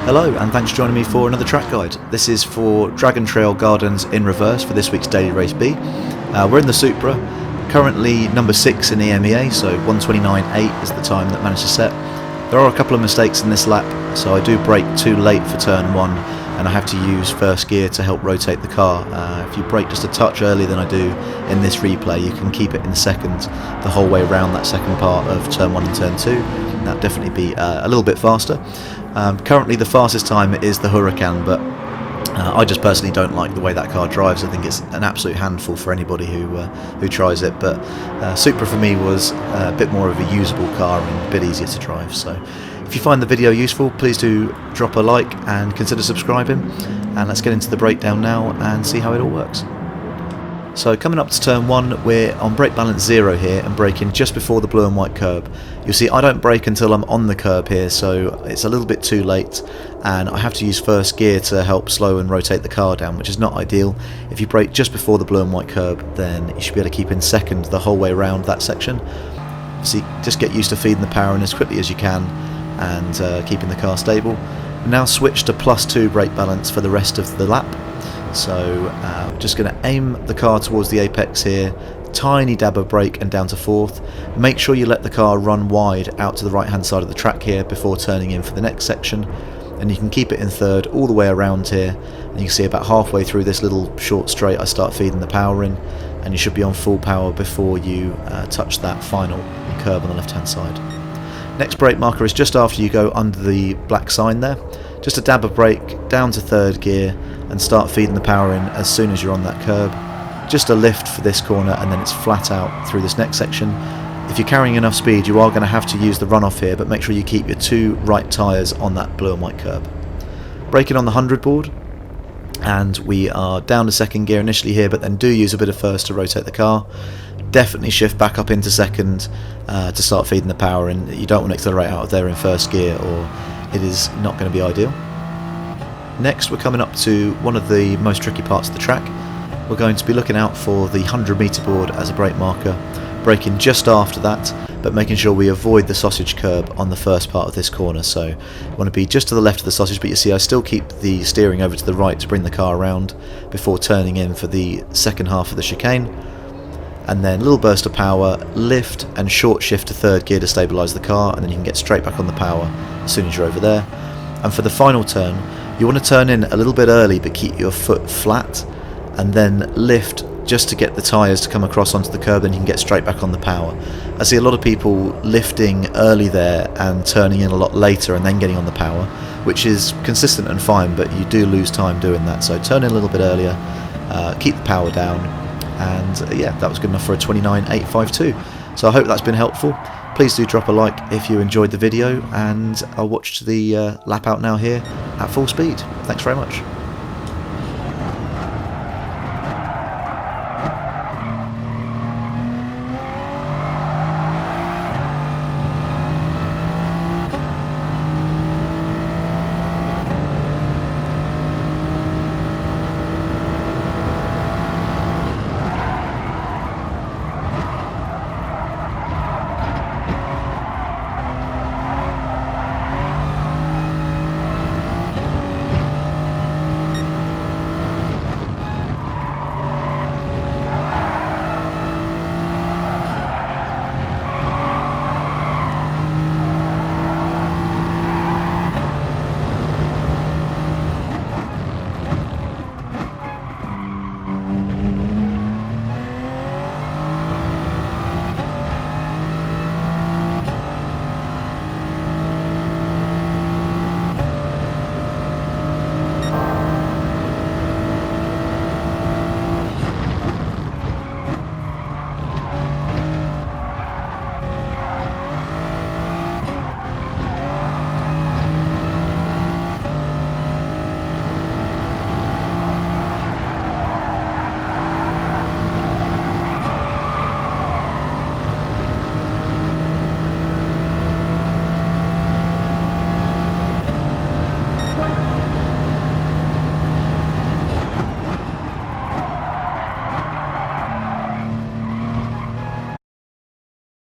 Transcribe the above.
Hello and thanks for joining me for another track guide. This is for Dragon Trail Gardens in reverse for this week's Daily Race B. We're in the Supra, currently number 6 in EMEA, so 1:29.8 is the time that managed to set. There are a couple of mistakes in this lap, so I do brake too late for turn 1 and I have to use first gear to help rotate the car. If you brake just a touch earlier than I do in this replay, you can keep it in second the whole way around that second part of turn 1 and turn 2. That'll definitely be a little bit faster. Currently the fastest time is the Huracan, but I just personally don't like the way that car drives. I think it's an absolute handful for anybody who tries it, but Supra for me was a bit more of a usable car and a bit easier to drive. So if you find the video useful, please do drop a like and consider subscribing, and let's get into the breakdown now and see how it all works. So coming up to turn 1, we're on brake balance 0 here and braking just before the blue and white curb. You'll see I don't brake until I'm on the curb here, so it's a little bit too late and I have to use first gear to help slow and rotate the car down, which is not ideal. If you brake just before the blue and white curb, then you should be able to keep in second the whole way around that section. So just get used to feeding the power in as quickly as you can and keeping the car stable. Now switch to +2 brake balance for the rest of the lap. So just going to aim the car towards the apex here, tiny dab of brake and down to 4th. Make sure you let the car run wide out to the right hand side of the track here before turning in for the next section, and you can keep it in 3rd all the way around here, and you can see about halfway through this little short straight I start feeding the power in, and you should be on full power before you touch that final curb on the left hand side. Next brake marker is just after you go under the black sign there. Just a dab of brake down to 3rd gear and start feeding the power in as soon as you're on that curb. Just a lift for this corner and then it's flat out through this next section. If you're carrying enough speed, you are going to have to use the runoff here, but make sure you keep your 2 right tyres on that blue and white curb. Braking on the 100 board, and we are down to 2nd gear initially here, but then do use a bit of first to rotate the car. Definitely shift back up into 2nd to start feeding the power in. You don't want to accelerate out of there in 1st gear or it is not going to be ideal. Next we're coming up to one of the most tricky parts of the track. We're going to be looking out for the 100 metre board as a brake marker, braking just after that, but making sure we avoid the sausage curb on the first part of this corner. So you want to be just to the left of the sausage, but you see I still keep the steering over to the right to bring the car around before turning in for the second half of the chicane. And then a little burst of power, lift and short shift to 3rd gear to stabilise the car, and then you can get straight back on the power as soon as you're over there. And for the final turn, you want to turn in a little bit early but keep your foot flat, and then lift just to get the tyres to come across onto the curb, then you can get straight back on the power. I see a lot of people lifting early there and turning in a lot later and then getting on the power, which is consistent and fine, but you do lose time doing that. So turn in a little bit earlier, keep the power down, and yeah, that was good enough for a 29.852. So I hope that's been helpful. Please do drop a like if you enjoyed the video, and I'll watch the lap out now here at full speed. Thanks very much.